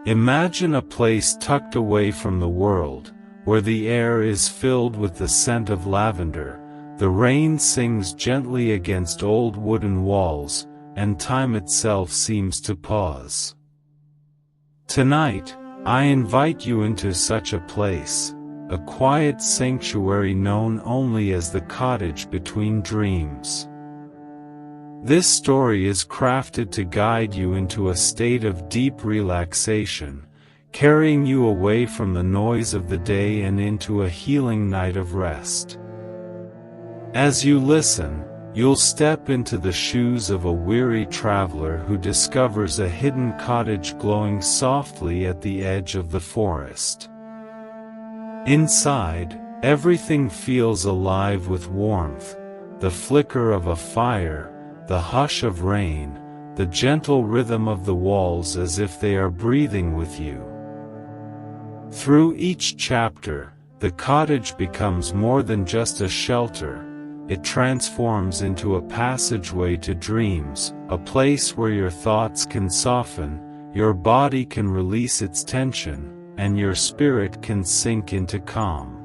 Imagine a place tucked away from the world, where the air is filled with the scent of lavender, the rain sings gently against old wooden walls, and time itself seems to pause. Tonight, I invite you into such a place, a quiet sanctuary known only as the Cottage Between Dreams. This story is crafted to guide you into a state of deep relaxation, carrying you away from the noise of the day and into a healing night of rest. As you listen, you'll step into the shoes of a weary traveler who discovers a hidden cottage glowing softly at the edge of the forest. Inside, everything feels alive with warmth, the flicker of a fire, the hush of rain, the gentle rhythm of the walls as if they are breathing with you. Through each chapter, the cottage becomes more than just a shelter. It transforms into a passageway to dreams, a place where your thoughts can soften, your body can release its tension, and your spirit can sink into calm.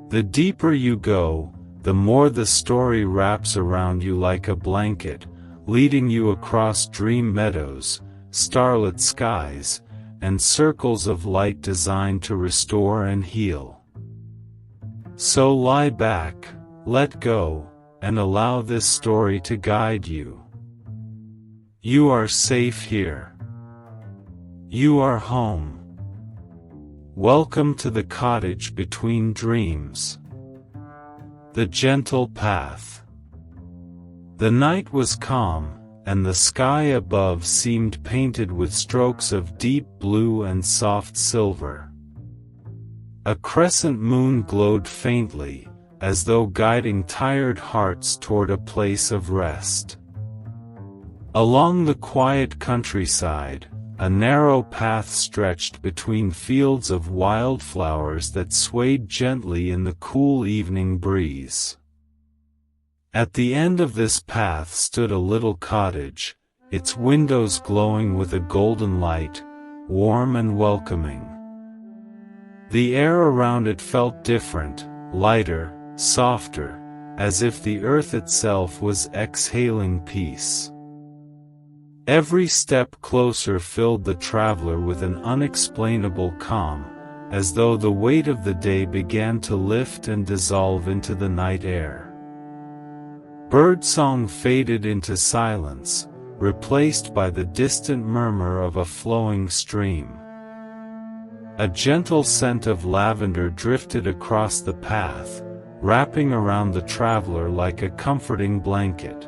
The deeper you go, the more the story wraps around you like a blanket, leading you across dream meadows, starlit skies, and circles of light designed to restore and heal. So lie back, let go, and allow this story to guide you. You are safe here. You are home. Welcome to the Cottage Between Dreams. The Gentle Path. The night was calm, and the sky above seemed painted with strokes of deep blue and soft silver. A crescent moon glowed faintly, as though guiding tired hearts toward a place of rest. Along the quiet countryside, a narrow path stretched between fields of wildflowers that swayed gently in the cool evening breeze. At the end of this path stood a little cottage, its windows glowing with a golden light, warm and welcoming. The air around it felt different, lighter, softer, as if the earth itself was exhaling peace. Every step closer filled the traveler with an unexplainable calm, as though the weight of the day began to lift and dissolve into the night air. Birdsong faded into silence, replaced by the distant murmur of a flowing stream. A gentle scent of lavender drifted across the path, wrapping around the traveler like a comforting blanket.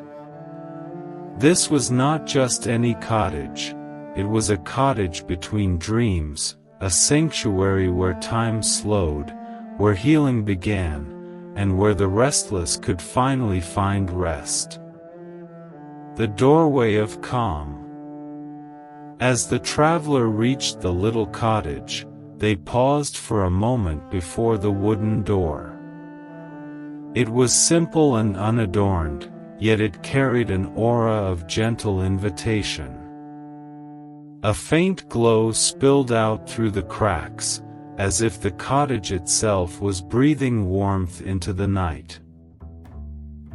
This was not just any cottage, it was a cottage between dreams, a sanctuary where time slowed, where healing began, and where the restless could finally find rest. The doorway of calm. As the traveler reached the little cottage, they paused for a moment before the wooden door. It was simple and unadorned, yet it carried an aura of gentle invitation. A faint glow spilled out through the cracks, as if the cottage itself was breathing warmth into the night.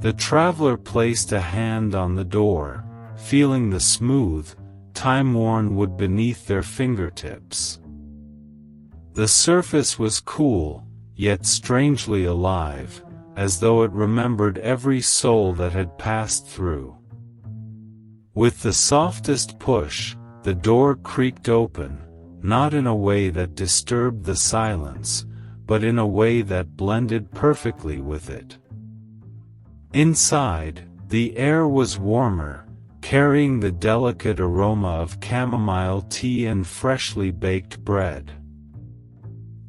The traveler placed a hand on the door, feeling the smooth, time-worn wood beneath their fingertips. The surface was cool, yet strangely alive, as though it remembered every soul that had passed through. With the softest push, the door creaked open, not in a way that disturbed the silence, but in a way that blended perfectly with it. Inside, the air was warmer, carrying the delicate aroma of chamomile tea and freshly baked bread.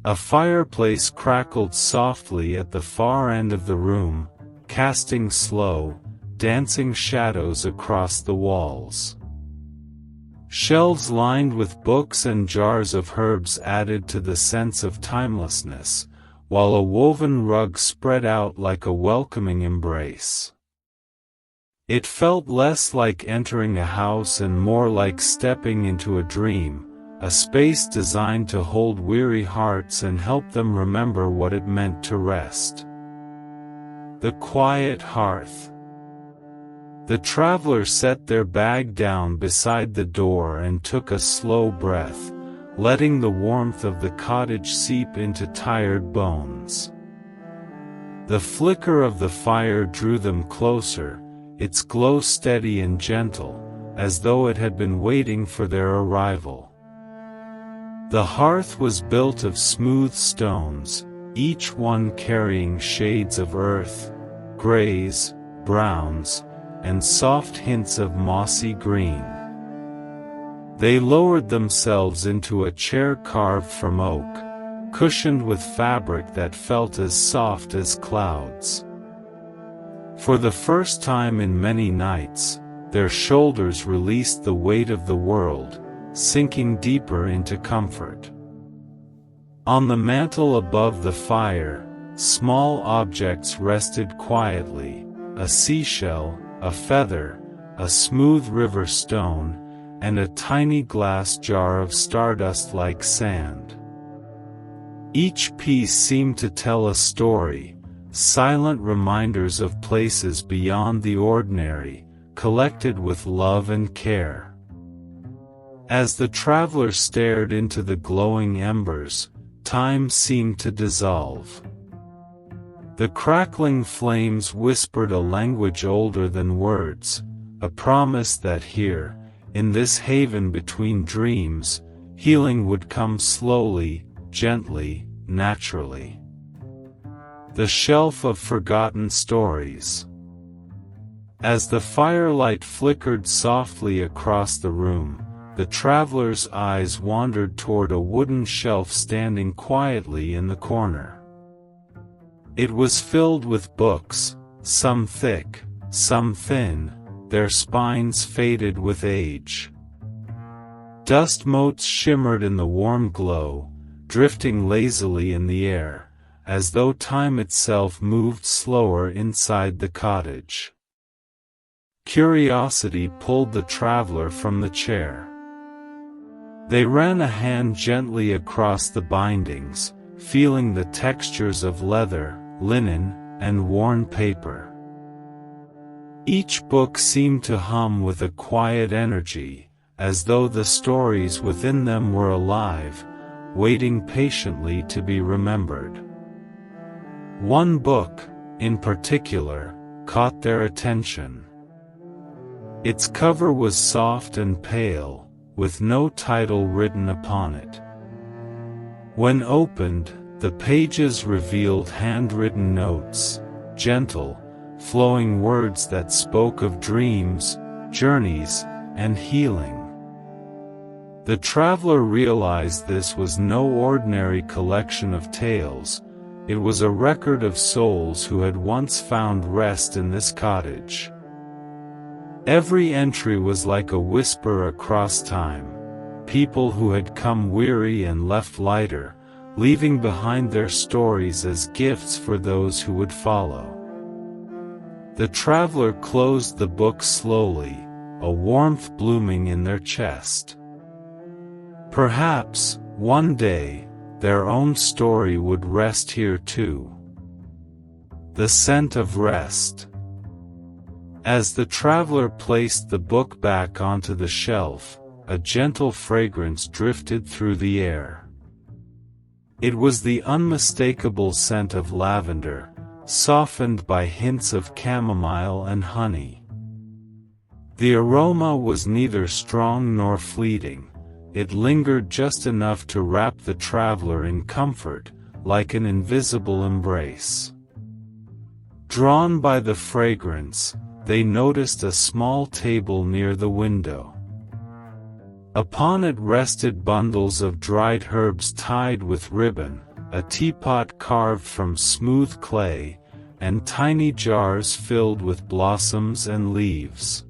A fireplace crackled softly at the far end of the room, casting slow, dancing shadows across the walls. Shelves lined with books and jars of herbs added to the sense of timelessness, while a woven rug spread out like a welcoming embrace. It felt less like entering a house and more like stepping into a dream, a space designed to hold weary hearts and help them remember what it meant to rest. The quiet hearth. The travelers set their bag down beside the door and took a slow breath, letting the warmth of the cottage seep into tired bones. The flicker of the fire drew them closer, its glow steady and gentle, as though it had been waiting for their arrival. The hearth was built of smooth stones, each one carrying shades of earth, grays, browns, and soft hints of mossy green. They lowered themselves into a chair carved from oak, cushioned with fabric that felt as soft as clouds. For the first time in many nights, their shoulders released the weight of the world, sinking deeper into comfort. On the mantel above the fire, small objects rested quietly, a seashell, a feather, a smooth river stone, and a tiny glass jar of stardust like sand. Each piece seemed to tell a story, silent reminders of places beyond the ordinary, collected with love and care. As the traveler stared into the glowing embers, time seemed to dissolve. The crackling flames whispered a language older than words, a promise that here, in this haven between dreams, healing would come slowly, gently, naturally. The shelf of forgotten stories. As the firelight flickered softly across the room, the traveler's eyes wandered toward a wooden shelf standing quietly in the corner. It was filled with books, some thick, some thin, their spines faded with age. Dust motes shimmered in the warm glow, drifting lazily in the air, as though time itself moved slower inside the cottage. Curiosity pulled the traveler from the chair. They ran a hand gently across the bindings, feeling the textures of leather, linen, and worn paper. Each book seemed to hum with a quiet energy, as though the stories within them were alive, waiting patiently to be remembered. One book, in particular, caught their attention. Its cover was soft and pale, with no title written upon it. When opened, the pages revealed handwritten notes, gentle, flowing words that spoke of dreams, journeys, and healing. The traveler realized this was no ordinary collection of tales, it was a record of souls who had once found rest in this cottage. Every entry was like a whisper across time, people who had come weary and left lighter, leaving behind their stories as gifts for those who would follow. The traveler closed the book slowly, a warmth blooming in their chest. Perhaps, one day, their own story would rest here too. The scent of rest. As the traveler placed the book back onto the shelf, a gentle fragrance drifted through the air. It was the unmistakable scent of lavender, softened by hints of chamomile and honey. The aroma was neither strong nor fleeting, it lingered just enough to wrap the traveler in comfort, like an invisible embrace. Drawn by the fragrance, they noticed a small table near the window. Upon it rested bundles of dried herbs tied with ribbon, a teapot carved from smooth clay, and tiny jars filled with blossoms and leaves.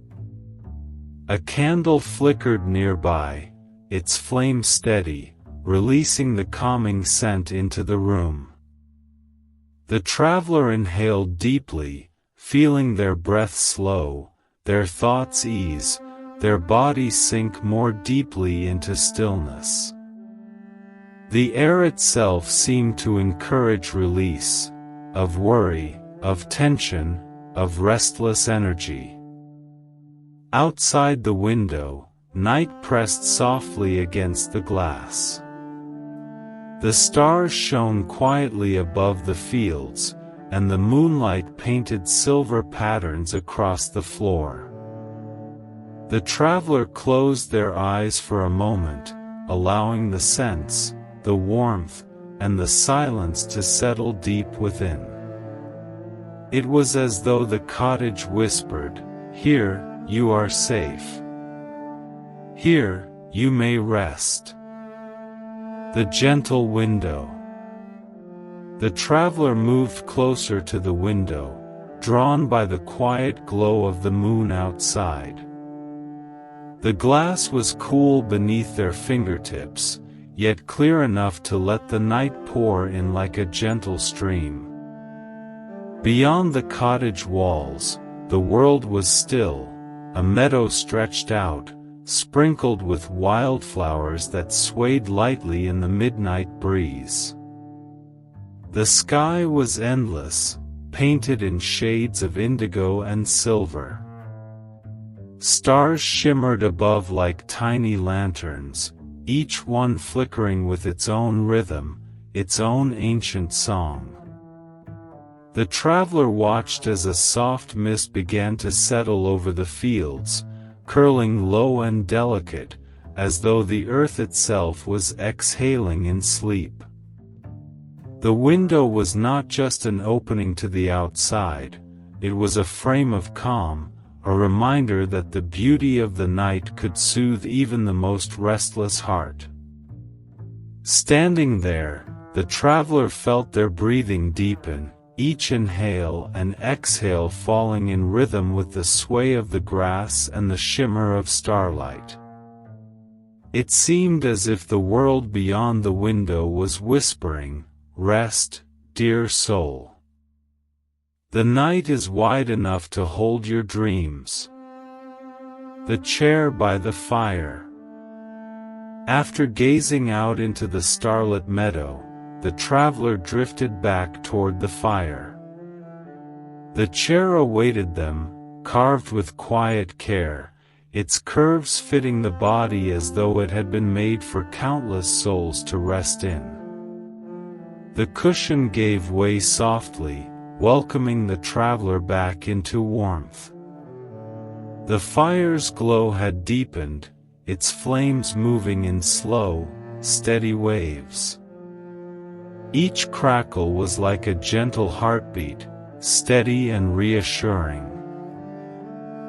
A candle flickered nearby, its flame steady, releasing the calming scent into the room. The traveler inhaled deeply, feeling their breath slow, their thoughts ease, their bodies sink more deeply into stillness. The air itself seemed to encourage release, of worry, of tension, of restless energy. Outside the window, night pressed softly against the glass. The stars shone quietly above the fields, and the moonlight painted silver patterns across the floor. The traveler closed their eyes for a moment, allowing the scents, the warmth, and the silence to settle deep within. It was as though the cottage whispered, "Here, you are safe. Here, you may rest." The gentle window. The traveler moved closer to the window, drawn by the quiet glow of the moon outside. The glass was cool beneath their fingertips, yet clear enough to let the night pour in like a gentle stream. Beyond the cottage walls, the world was still, a meadow stretched out, sprinkled with wildflowers that swayed lightly in the midnight breeze. The sky was endless, painted in shades of indigo and silver. Stars shimmered above like tiny lanterns, each one flickering with its own rhythm, its own ancient song. The traveler watched as a soft mist began to settle over the fields, curling low and delicate, as though the earth itself was exhaling in sleep. The window was not just an opening to the outside, it was a frame of calm, a reminder that the beauty of the night could soothe even the most restless heart. Standing there, the traveler felt their breathing deepen, each inhale and exhale falling in rhythm with the sway of the grass and the shimmer of starlight. It seemed as if the world beyond the window was whispering, "Rest, dear soul. The night is wide enough to hold your dreams." The chair by the fire. After gazing out into the starlit meadow, the traveler drifted back toward the fire. The chair awaited them, carved with quiet care, its curves fitting the body as though it had been made for countless souls to rest in. The cushion gave way softly, welcoming the traveler back into warmth. The fire's glow had deepened, its flames moving in slow, steady waves. Each crackle was like a gentle heartbeat, steady and reassuring.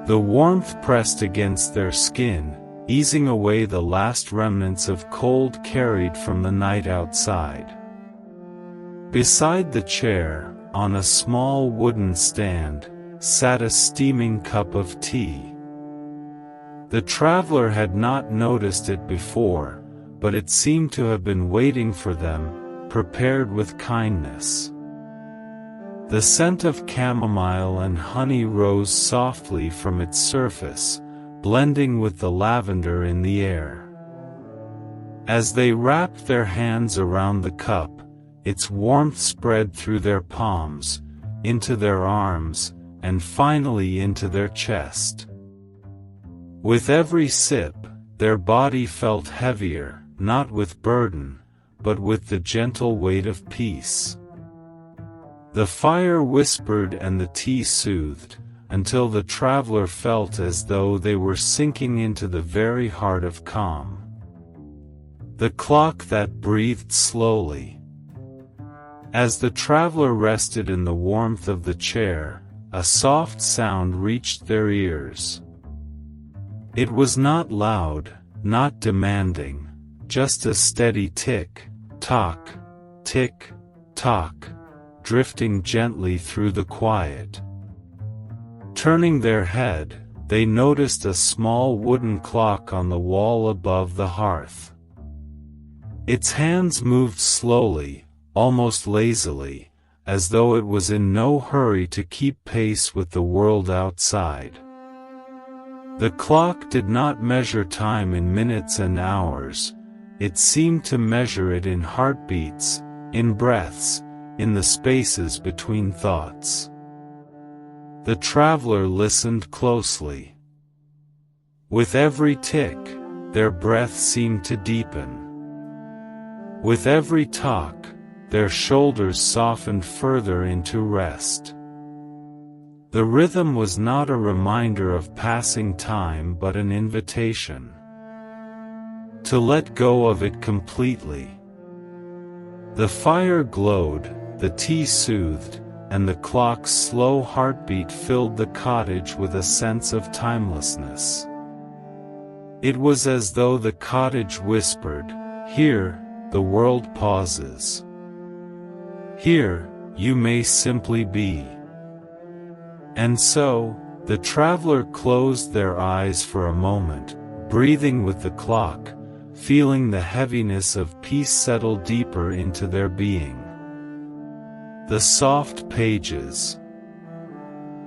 The warmth pressed against their skin, easing away the last remnants of cold carried from the night outside. Beside the chair, on a small wooden stand, sat a steaming cup of tea. The traveler had not noticed it before, but it seemed to have been waiting for them, prepared with kindness. The scent of chamomile and honey rose softly from its surface, blending with the lavender in the air. As they wrapped their hands around the cup, its warmth spread through their palms, into their arms, and finally into their chest. With every sip, their body felt heavier, not with burden, but with the gentle weight of peace. The fire whispered and the tea soothed, until the traveler felt as though they were sinking into the very heart of calm. The clock that breathed slowly. As the traveler rested in the warmth of the chair, a soft sound reached their ears. It was not loud, not demanding, just a steady tick-tock, tick-tock, drifting gently through the quiet. Turning their head, they noticed a small wooden clock on the wall above the hearth. Its hands moved slowly, almost lazily, as though it was in no hurry to keep pace with the world outside. The clock did not measure time in minutes and hours, it seemed to measure it in heartbeats, in breaths, in the spaces between thoughts. The traveler listened closely. With every tick, their breath seemed to deepen. With every talk, their shoulders softened further into rest. The rhythm was not a reminder of passing time but an invitation to let go of it completely. The fire glowed, the tea soothed, and the clock's slow heartbeat filled the cottage with a sense of timelessness. It was as though the cottage whispered, "Here, the world pauses. Here, you may simply be." And so, the traveler closed their eyes for a moment, breathing with the clock, feeling the heaviness of peace settle deeper into their being. The soft pages.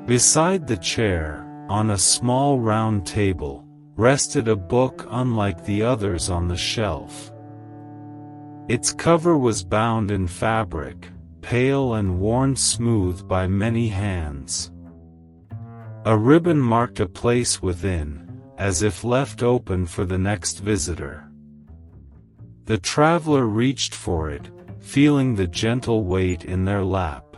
Beside the chair, on a small round table, rested a book unlike the others on the shelf. Its cover was bound in fabric, pale and worn smooth by many hands. A ribbon marked a place within, as if left open for the next visitor. The traveler reached for it, feeling the gentle weight in their lap.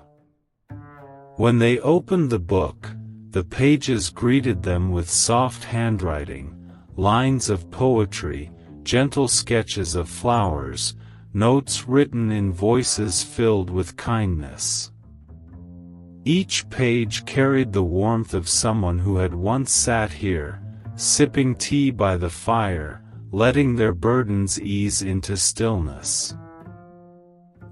When they opened the book, the pages greeted them with soft handwriting, lines of poetry, gentle sketches of flowers, notes written in voices filled with kindness. Each page carried the warmth of someone who had once sat here, sipping tea by the fire, letting their burdens ease into stillness.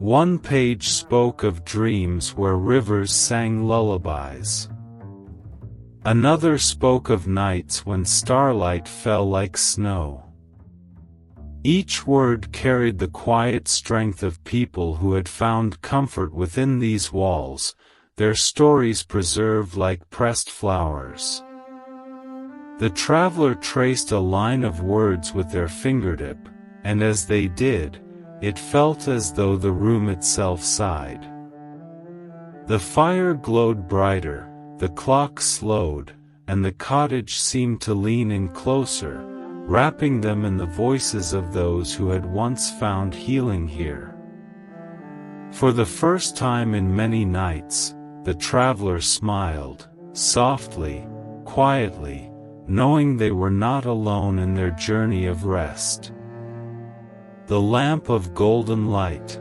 One page spoke of dreams where rivers sang lullabies. Another spoke of nights when starlight fell like snow. Each word carried the quiet strength of people who had found comfort within these walls, their stories preserved like pressed flowers. The traveler traced a line of words with their fingertip, and as they did, it felt as though the room itself sighed. The fire glowed brighter, the clock slowed, and the cottage seemed to lean in closer, wrapping them in the voices of those who had once found healing here. For the first time in many nights, the traveler smiled, softly, quietly, knowing they were not alone in their journey of rest. The lamp of golden light.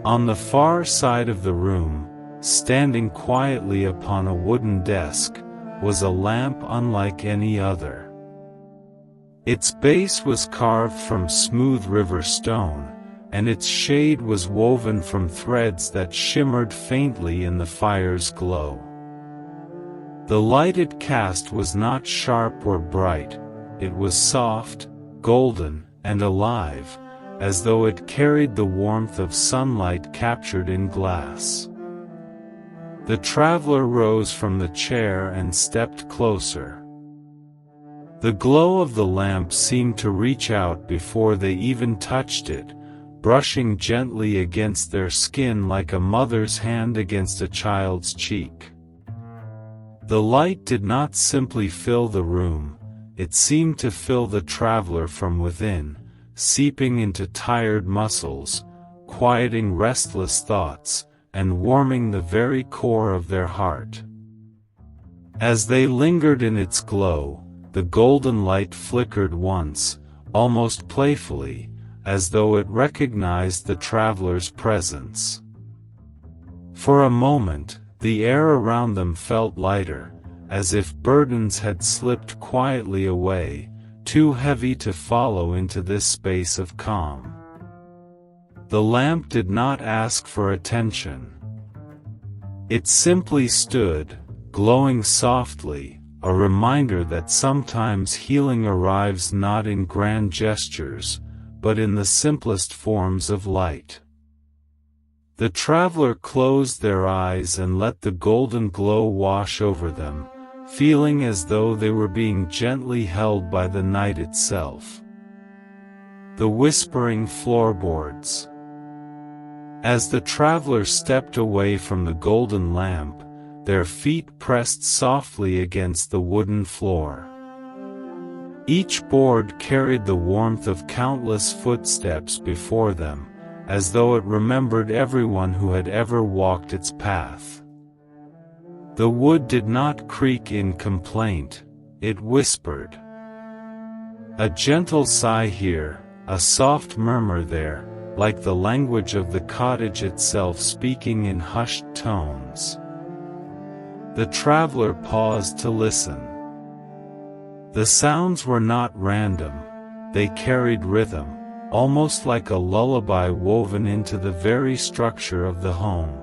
On the far side of the room, standing quietly upon a wooden desk, was a lamp unlike any other. Its base was carved from smooth river stone, and its shade was woven from threads that shimmered faintly in the fire's glow. The light it cast was not sharp or bright, it was soft, golden, and alive, as though it carried the warmth of sunlight captured in glass. The traveler rose from the chair and stepped closer. The glow of the lamp seemed to reach out before they even touched it, brushing gently against their skin like a mother's hand against a child's cheek. The light did not simply fill the room, it seemed to fill the traveler from within, seeping into tired muscles, quieting restless thoughts, and warming the very core of their heart. As they lingered in its glow, the golden light flickered once, almost playfully, as though it recognized the traveler's presence. For a moment, the air around them felt lighter, as if burdens had slipped quietly away, too heavy to follow into this space of calm. The lamp did not ask for attention. It simply stood, glowing softly, a reminder that sometimes healing arrives not in grand gestures, but in the simplest forms of light. The traveler closed their eyes and let the golden glow wash over them, feeling as though they were being gently held by the night itself. The whispering floorboards. As the travelers stepped away from the golden lamp, their feet pressed softly against the wooden floor. Each board carried the warmth of countless footsteps before them, as though it remembered everyone who had ever walked its path. The wood did not creak in complaint, it whispered. A gentle sigh here, a soft murmur there, like the language of the cottage itself speaking in hushed tones. The traveler paused to listen. The sounds were not random, they carried rhythm, almost like a lullaby woven into the very structure of the home.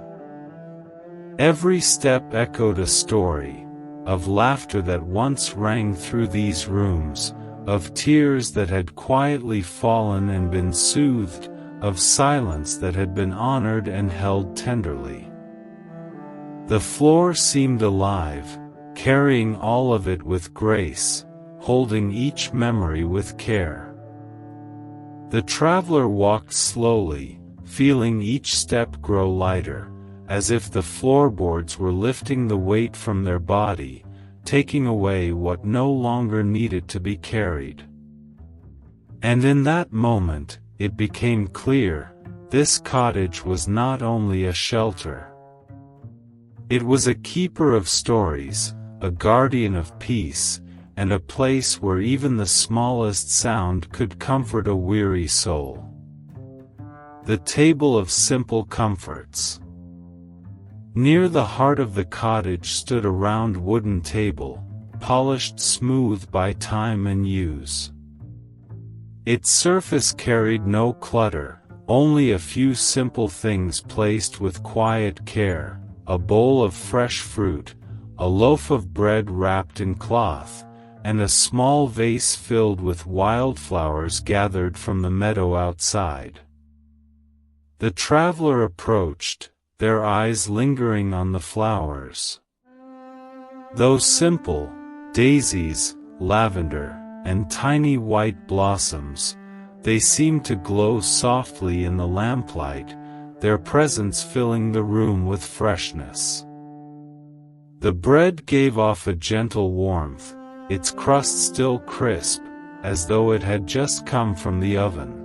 Every step echoed a story, of laughter that once rang through these rooms, of tears that had quietly fallen and been soothed, of silence that had been honored and held tenderly. The floor seemed alive, carrying all of it with grace, holding each memory with care. The traveler walked slowly, feeling each step grow lighter, as if the floorboards were lifting the weight from their body, taking away what no longer needed to be carried. And in that moment, it became clear, this cottage was not only a shelter. It was a keeper of stories, a guardian of peace, and a place where even the smallest sound could comfort a weary soul. The table of simple comforts. Near the heart of the cottage stood a round wooden table, polished smooth by time and use. Its surface carried no clutter, only a few simple things placed with quiet care, a bowl of fresh fruit, a loaf of bread wrapped in cloth, and a small vase filled with wildflowers gathered from the meadow outside. The traveler approached, their eyes lingering on the flowers. Though simple, daisies, lavender, and tiny white blossoms, they seemed to glow softly in the lamplight, their presence filling the room with freshness. The bread gave off a gentle warmth, its crust still crisp, as though it had just come from the oven.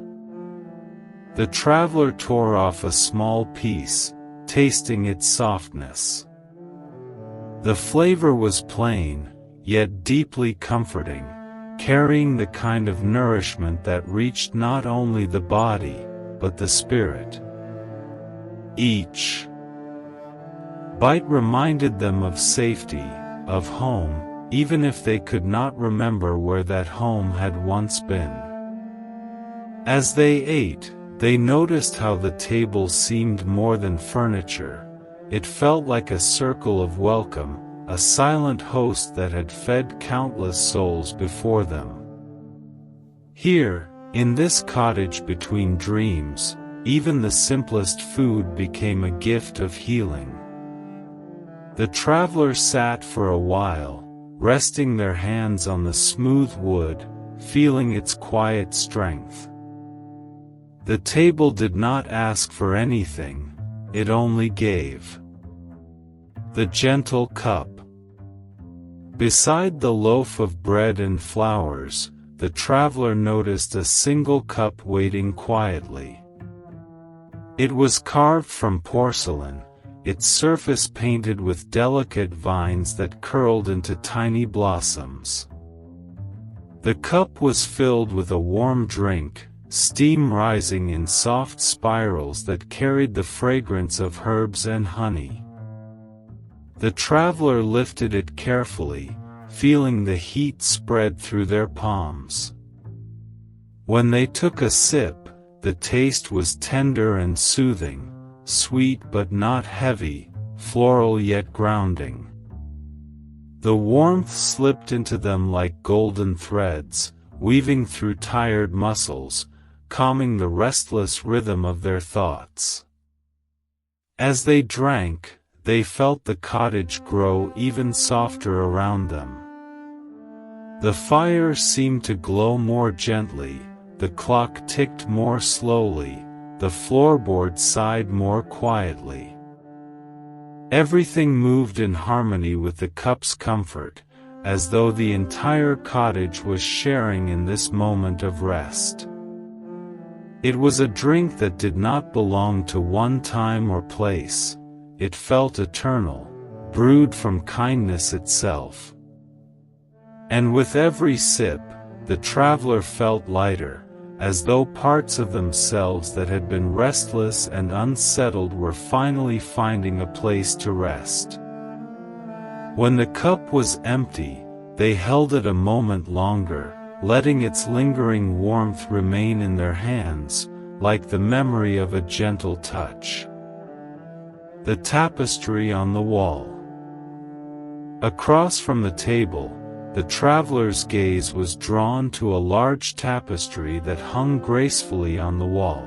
The traveler tore off a small piece, tasting its softness. The flavor was plain, yet deeply comforting, carrying the kind of nourishment that reached not only the body, but the spirit. Each bite reminded them of safety, of home, even if they could not remember where that home had once been. As they ate, they noticed how the table seemed more than furniture. It felt like a circle of welcome, a silent host that had fed countless souls before them. Here, in this cottage between dreams, even the simplest food became a gift of healing. The travelers sat for a while, resting their hands on the smooth wood, feeling its quiet strength. The table did not ask for anything, it only gave. The gentle cup. Beside the loaf of bread and flowers, the traveler noticed a single cup waiting quietly. It was carved from porcelain, its surface painted with delicate vines that curled into tiny blossoms. The cup was filled with a warm drink, steam rising in soft spirals that carried the fragrance of herbs and honey. The traveler lifted it carefully, feeling the heat spread through their palms. When they took a sip, the taste was tender and soothing, sweet but not heavy, floral yet grounding. The warmth slipped into them like golden threads, weaving through tired muscles, calming the restless rhythm of their thoughts. As they drank, they felt the cottage grow even softer around them. The fire seemed to glow more gently, the clock ticked more slowly, the floorboard sighed more quietly. Everything moved in harmony with the cup's comfort, as though the entire cottage was sharing in this moment of rest. It was a drink that did not belong to one time or place. It felt eternal, brewed from kindness itself. And with every sip, the traveler felt lighter, as though parts of themselves that had been restless and unsettled were finally finding a place to rest. When the cup was empty, they held it a moment longer, letting its lingering warmth remain in their hands, like the memory of a gentle touch. The tapestry on the wall. Across from the table, the traveler's gaze was drawn to a large tapestry that hung gracefully on the wall.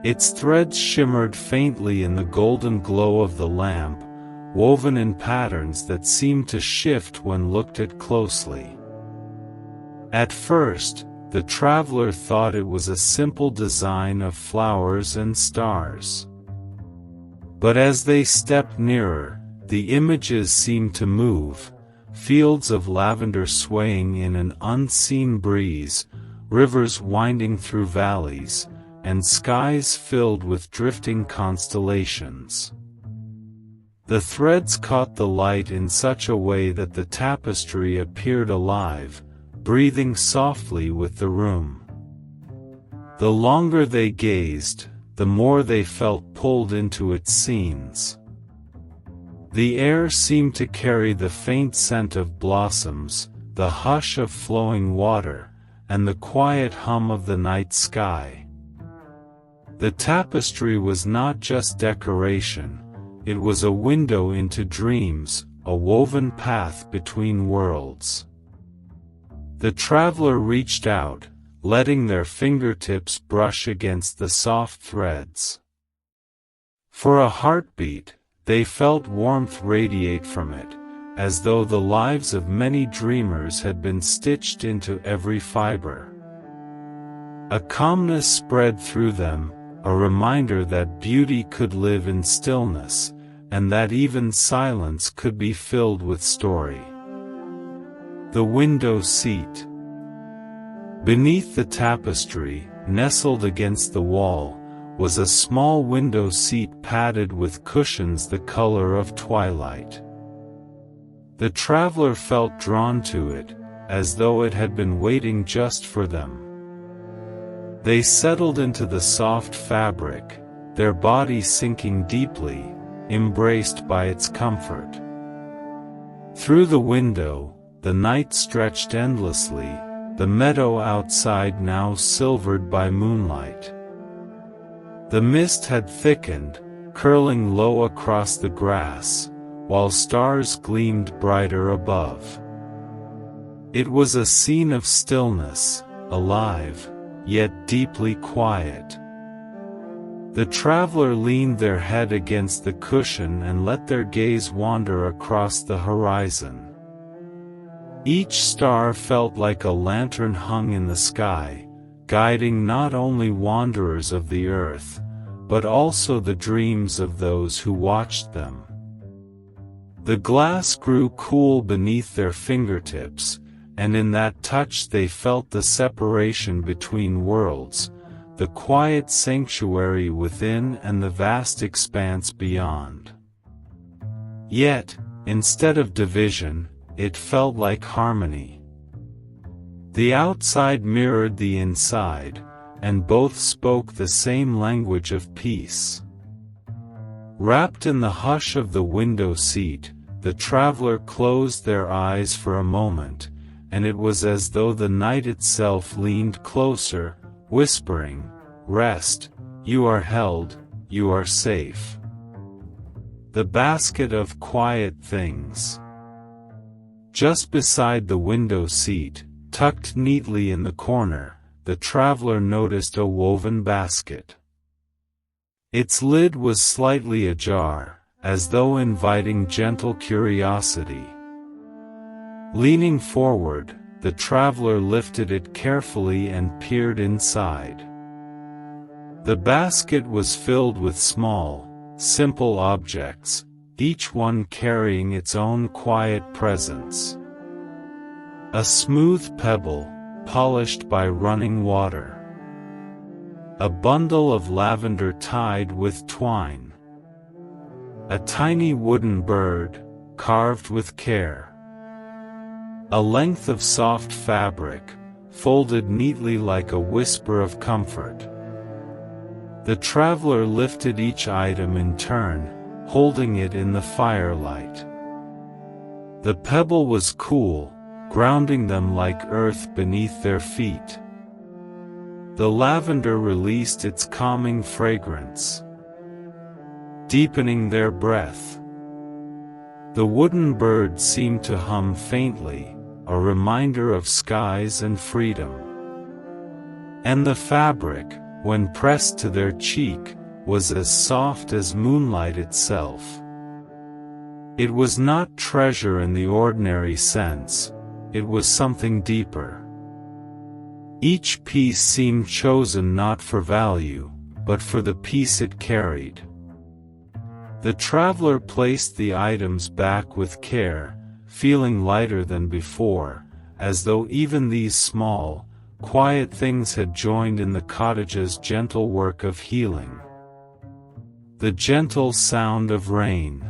Its threads shimmered faintly in the golden glow of the lamp, woven in patterns that seemed to shift when looked at closely. At first, the traveler thought it was a simple design of flowers and stars. But as they stepped nearer, the images seemed to move, fields of lavender swaying in an unseen breeze, rivers winding through valleys, and skies filled with drifting constellations. The threads caught the light in such a way that the tapestry appeared alive, breathing softly with the room. The longer they gazed, the more they felt pulled into its scenes. The air seemed to carry the faint scent of blossoms, the hush of flowing water, and the quiet hum of the night sky. The tapestry was not just decoration, it was a window into dreams, a woven path between worlds. The traveler reached out, letting their fingertips brush against the soft threads. For a heartbeat, they felt warmth radiate from it, as though the lives of many dreamers had been stitched into every fiber. A calmness spread through them, a reminder that beauty could live in stillness, and that even silence could be filled with story. The window seat. Beneath the tapestry, nestled against the wall, was a small window seat padded with cushions the color of twilight. The traveler felt drawn to it, as though it had been waiting just for them. They settled into the soft fabric, their bodies sinking deeply, embraced by its comfort. Through the window, the night stretched endlessly, the meadow outside now silvered by moonlight. The mist had thickened, curling low across the grass, while stars gleamed brighter above. It was a scene of stillness, alive, yet deeply quiet. The traveler leaned their head against the cushion and let their gaze wander across the horizon. Each star felt like a lantern hung in the sky, guiding not only wanderers of the earth, but also the dreams of those who watched them. The glass grew cool beneath their fingertips, and in that touch they felt the separation between worlds, the quiet sanctuary within and the vast expanse beyond. Yet, instead of division, it felt like harmony. The outside mirrored the inside, and both spoke the same language of peace. Wrapped in the hush of the window seat, the traveler closed their eyes for a moment, and it was as though the night itself leaned closer, whispering, "Rest, you are held, you are safe." The basket of quiet things. Just beside the window seat, tucked neatly in the corner, the traveler noticed a woven basket. Its lid was slightly ajar, as though inviting gentle curiosity. Leaning forward, the traveler lifted it carefully and peered inside. The basket was filled with small, simple objects, each one carrying its own quiet presence. A smooth pebble, polished by running water. A bundle of lavender tied with twine. A tiny wooden bird, carved with care. A length of soft fabric, folded neatly like a whisper of comfort. The traveler lifted each item in turn, holding it in the firelight. The pebble was cool, grounding them like earth beneath their feet. The lavender released its calming fragrance, deepening their breath. The wooden bird seemed to hum faintly, a reminder of skies and freedom. And the fabric, when pressed to their cheek, was as soft as moonlight itself. It was not treasure in the ordinary sense, it was something deeper. Each piece seemed chosen not for value, but for the peace it carried. The traveler placed the items back with care, feeling lighter than before, as though even these small, quiet things had joined in the cottage's gentle work of healing. The gentle sound of rain.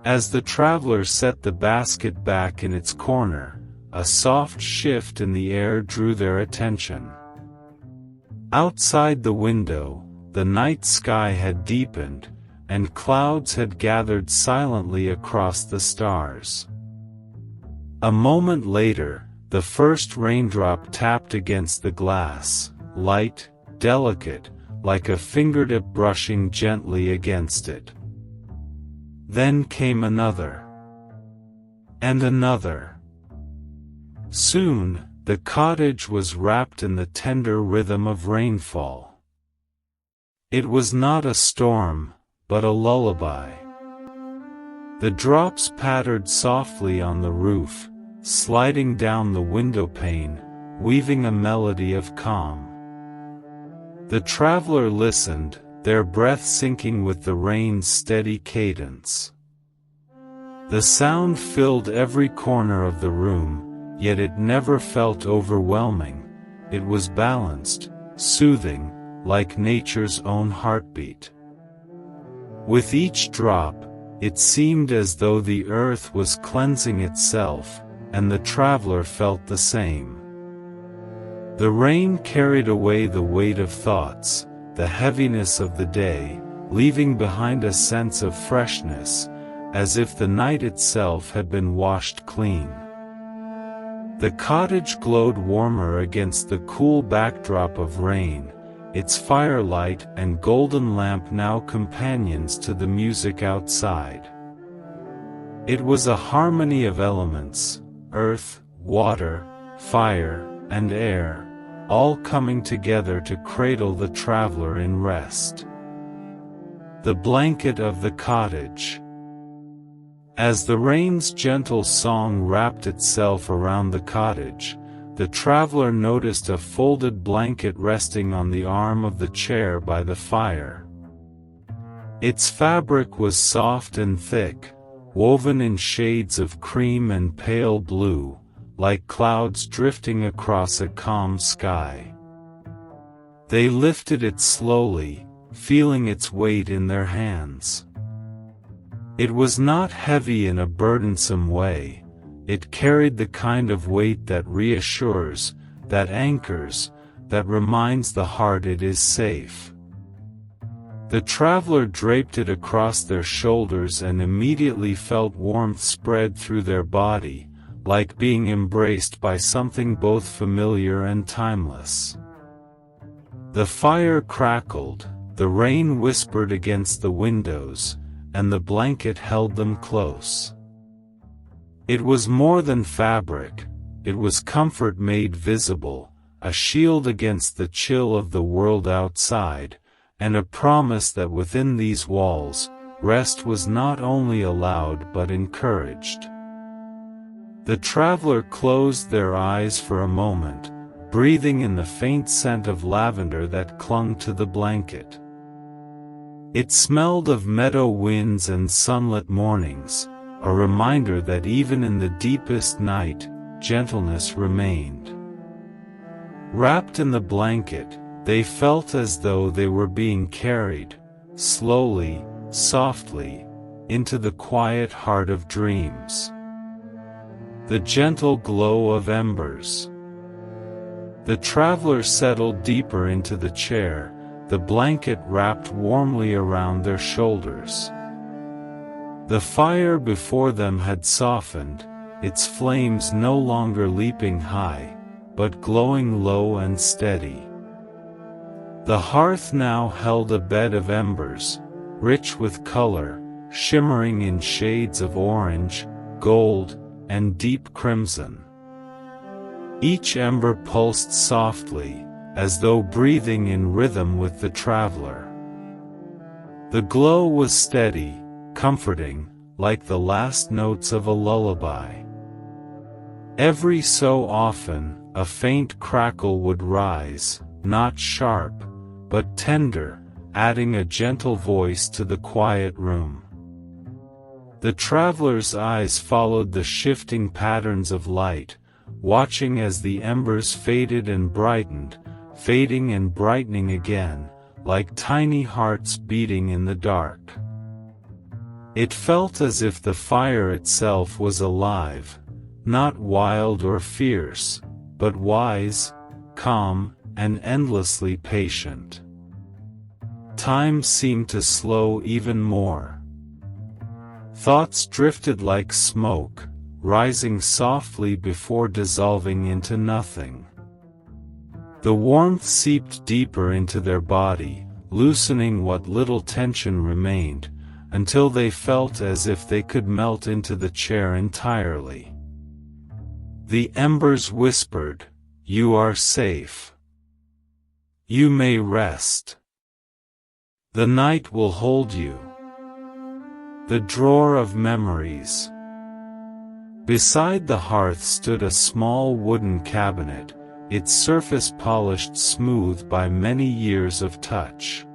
As the traveler set the basket back in its corner, a soft shift in the air drew their attention. Outside the window, the night sky had deepened, and clouds had gathered silently across the stars. A moment later, the first raindrop tapped against the glass, light, delicate, like a fingertip brushing gently against it. Then came another. And another. Soon, the cottage was wrapped in the tender rhythm of rainfall. It was not a storm, but a lullaby. The drops pattered softly on the roof, sliding down the windowpane, weaving a melody of calm. The traveler listened, their breath syncing with the rain's steady cadence. The sound filled every corner of the room, yet it never felt overwhelming. It was balanced, soothing, like nature's own heartbeat. With each drop, it seemed as though the earth was cleansing itself, and the traveler felt the same. The rain carried away the weight of thoughts, the heaviness of the day, leaving behind a sense of freshness, as if the night itself had been washed clean. The cottage glowed warmer against the cool backdrop of rain, its firelight and golden lamp now companions to the music outside. It was a harmony of elements, earth, water, fire, and air, all coming together to cradle the traveler in rest. The blanket of the cottage. As the rain's gentle song wrapped itself around the cottage, the traveler noticed a folded blanket resting on the arm of the chair by the fire. Its fabric was soft and thick, woven in shades of cream and pale blue, like clouds drifting across a calm sky. They lifted it slowly, feeling its weight in their hands. It was not heavy in a burdensome way. It carried the kind of weight that reassures, that anchors, that reminds the heart it is safe. The traveler draped it across their shoulders and immediately felt warmth spread through their body, like being embraced by something both familiar and timeless. The fire crackled, the rain whispered against the windows, and the blanket held them close. It was more than fabric, it was comfort made visible, a shield against the chill of the world outside, and a promise that within these walls, rest was not only allowed but encouraged. The traveler closed their eyes for a moment, breathing in the faint scent of lavender that clung to the blanket. It smelled of meadow winds and sunlit mornings, a reminder that even in the deepest night, gentleness remained. Wrapped in the blanket, they felt as though they were being carried, slowly, softly, into the quiet heart of dreams. The gentle glow of embers. The traveler settled deeper into the chair, the blanket wrapped warmly around their shoulders. The fire before them had softened, its flames no longer leaping high, but glowing low and steady. The hearth now held a bed of embers, rich with color, shimmering in shades of orange, gold, and deep crimson. Each ember pulsed softly, as though breathing in rhythm with the traveler. The glow was steady, comforting, like the last notes of a lullaby. Every so often, a faint crackle would rise, not sharp, but tender, adding a gentle voice to the quiet room. The traveler's eyes followed the shifting patterns of light, watching as the embers faded and brightened, fading and brightening again, like tiny hearts beating in the dark. It felt as if the fire itself was alive, not wild or fierce, but wise, calm, and endlessly patient. Time seemed to slow even more. Thoughts drifted like smoke, rising softly before dissolving into nothing. The warmth seeped deeper into their body, loosening what little tension remained, until they felt as if they could melt into the chair entirely. The embers whispered, "You are safe. You may rest. The night will hold you." The drawer of memories. Beside the hearth stood a small wooden cabinet, its surface polished smooth by many years of touch.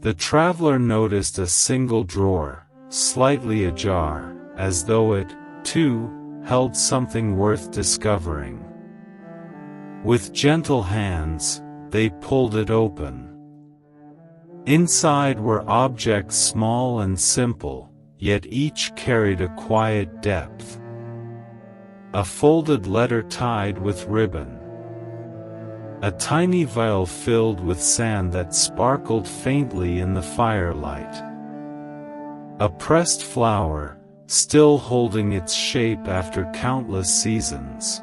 The traveler noticed a single drawer, slightly ajar, as though it, too, held something worth discovering. With gentle hands, they pulled it open. Inside were objects small and simple, yet each carried a quiet depth. A folded letter tied with ribbon. A tiny vial filled with sand that sparkled faintly in the firelight. A pressed flower, still holding its shape after countless seasons.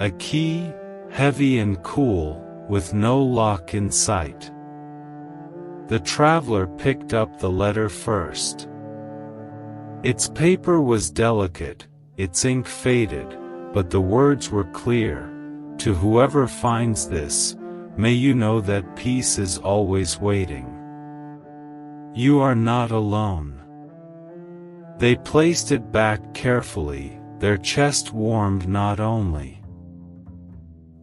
A key, heavy and cool, with no lock in sight. The traveler picked up the letter first. Its paper was delicate, its ink faded, but the words were clear. "To whoever finds this, may you know that peace is always waiting. You are not alone." They placed it back carefully, their chest warmed not only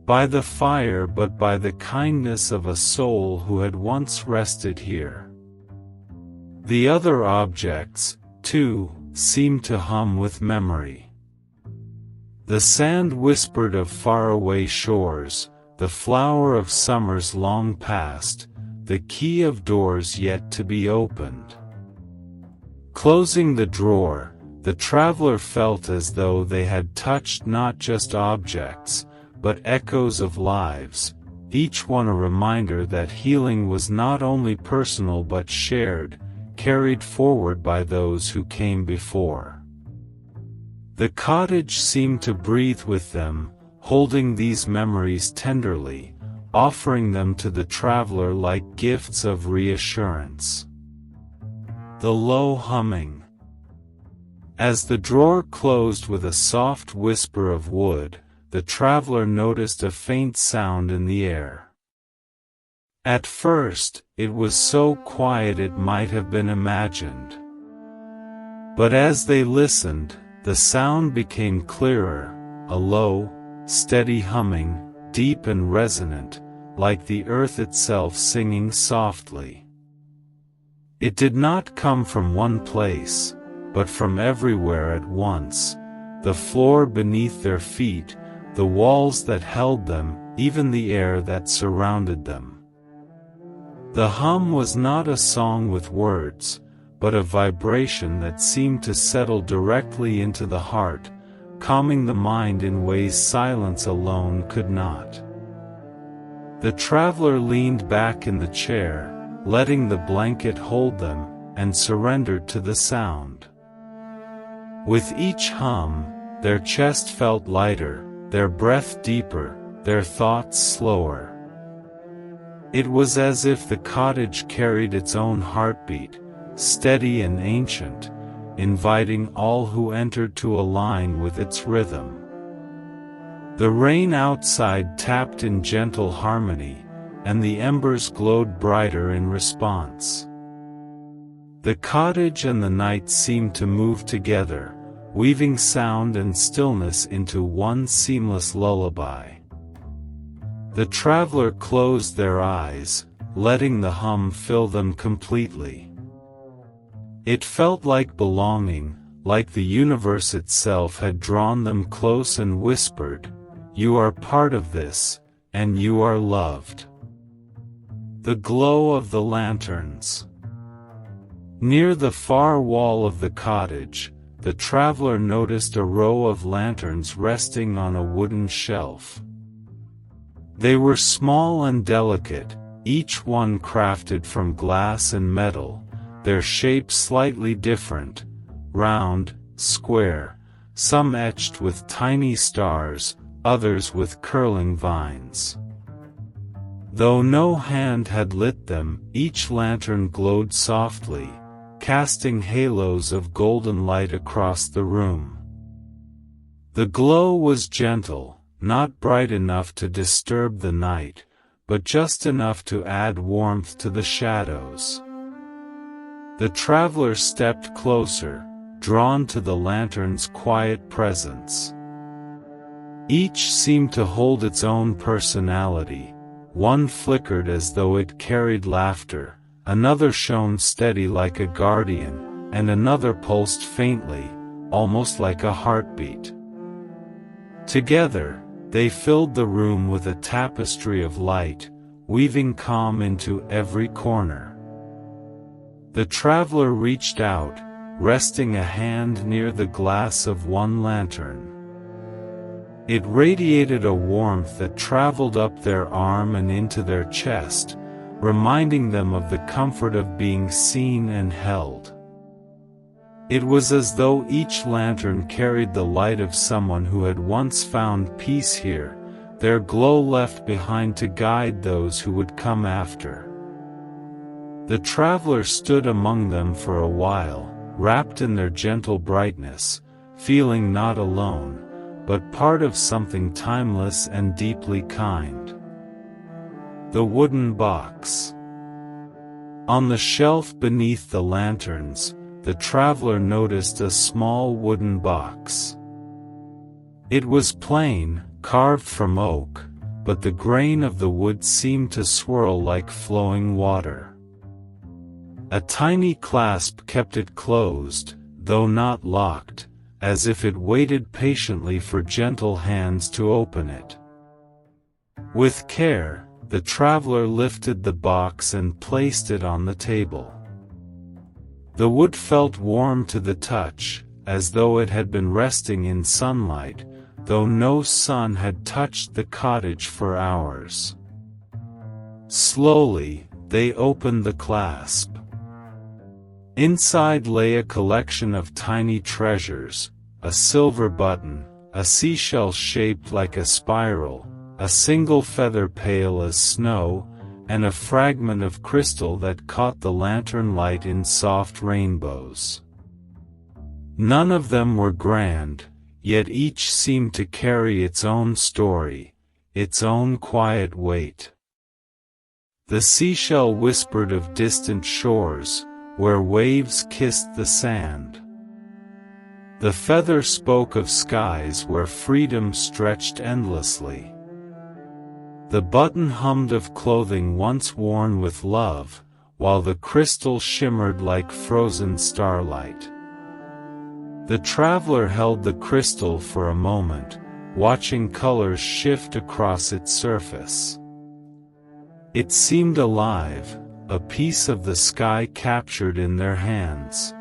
by the fire but by the kindness of a soul who had once rested here. The other objects, too, seemed to hum with memory. The sand whispered of faraway shores, the flower of summers long past, the key of doors yet to be opened. Closing the drawer, the traveler felt as though they had touched not just objects, but echoes of lives, each one a reminder that healing was not only personal but shared, carried forward by those who came before. The cottage seemed to breathe with them, holding these memories tenderly, offering them to the traveler like gifts of reassurance. The low humming. As the drawer closed with a soft whisper of wood, the traveler noticed a faint sound in the air. At first, it was so quiet it might have been imagined. But as they listened, the sound became clearer, a low, steady humming, deep and resonant, like the earth itself singing softly. It did not come from one place, but from everywhere at once, the floor beneath their feet, the walls that held them, even the air that surrounded them. The hum was not a song with words, but a vibration that seemed to settle directly into the heart, calming the mind in ways silence alone could not. The traveler leaned back in the chair, letting the blanket hold them, and surrendered to the sound. With each hum, their chest felt lighter, their breath deeper, their thoughts slower. It was as if the cottage carried its own heartbeat, steady and ancient, inviting all who entered to align with its rhythm. The rain outside tapped in gentle harmony, and the embers glowed brighter in response. The cottage and the night seemed to move together, weaving sound and stillness into one seamless lullaby. The traveler closed their eyes, letting the hum fill them completely. It felt like belonging, like the universe itself had drawn them close and whispered, "You are part of this, and you are loved." The glow of the lanterns. Near the far wall of the cottage, the traveler noticed a row of lanterns resting on a wooden shelf. They were small and delicate, each one crafted from glass and metal, their shape slightly different, round, square, some etched with tiny stars, others with curling vines. Though no hand had lit them, each lantern glowed softly, casting halos of golden light across the room. The glow was gentle, not bright enough to disturb the night, but just enough to add warmth to the shadows. The traveler stepped closer, drawn to the lantern's quiet presence. Each seemed to hold its own personality. One flickered as though it carried laughter, another shone steady like a guardian, and another pulsed faintly, almost like a heartbeat. Together, they filled the room with a tapestry of light, weaving calm into every corner. The traveler reached out, resting a hand near the glass of one lantern. It radiated a warmth that traveled up their arm and into their chest, reminding them of the comfort of being seen and held. It was as though each lantern carried the light of someone who had once found peace here, their glow left behind to guide those who would come after. The traveler stood among them for a while, wrapped in their gentle brightness, feeling not alone, but part of something timeless and deeply kind. The wooden box. On the shelf beneath the lanterns, the traveler noticed a small wooden box. It was plain, carved from oak, but the grain of the wood seemed to swirl like flowing water. A tiny clasp kept it closed, though not locked, as if it waited patiently for gentle hands to open it. With care, the traveler lifted the box and placed it on the table. The wood felt warm to the touch, as though it had been resting in sunlight, though no sun had touched the cottage for hours. Slowly, they opened the clasp. Inside lay a collection of tiny treasures, a silver button, a seashell shaped like a spiral, a single feather pale as snow, and a fragment of crystal that caught the lantern light in soft rainbows. None of them were grand, yet each seemed to carry its own story, its own quiet weight. The seashell whispered of distant shores, where waves kissed the sand. The feather spoke of skies where freedom stretched endlessly. The button hummed of clothing once worn with love, while the crystal shimmered like frozen starlight. The traveler held the crystal for a moment, watching colors shift across its surface. It seemed alive, a piece of the sky captured in their hands.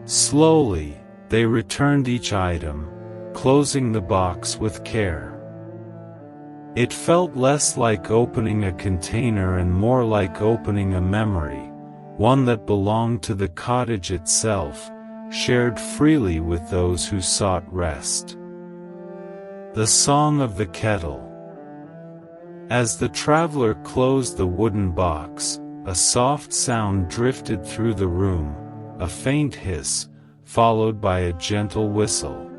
Slowly, they returned each item, closing the box with care. It felt less like opening a container and more like opening a memory, one that belonged to the cottage itself, shared freely with those who sought rest. The song of the kettle. As the traveler closed the wooden box, a soft sound drifted through the room, a faint hiss, followed by a gentle whistle.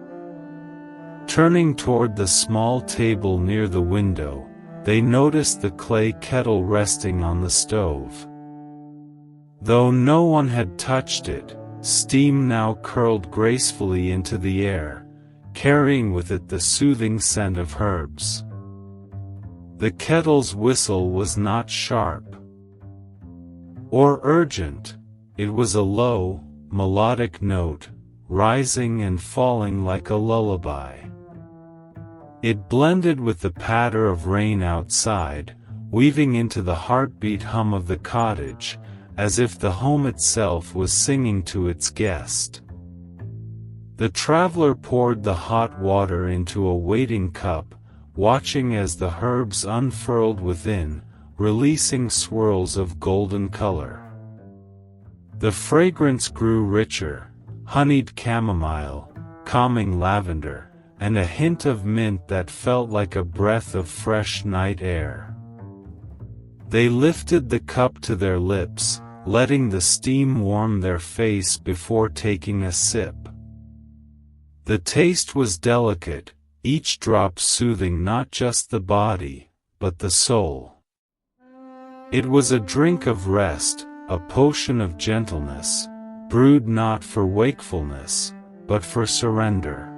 Turning toward the small table near the window, they noticed the clay kettle resting on the stove. Though no one had touched it, steam now curled gracefully into the air, carrying with it the soothing scent of herbs. The kettle's whistle was not sharp or urgent, it was a low, melodic note, rising and falling like a lullaby. It blended with the patter of rain outside, weaving into the heartbeat hum of the cottage, as if the home itself was singing to its guest. The traveler poured the hot water into a waiting cup, watching as the herbs unfurled within, releasing swirls of golden color. The fragrance grew richer, honeyed chamomile, calming lavender, and a hint of mint that felt like a breath of fresh night air. They lifted the cup to their lips, letting the steam warm their face before taking a sip. The taste was delicate, each drop soothing not just the body, but the soul. It was a drink of rest, a potion of gentleness, brewed not for wakefulness, but for surrender.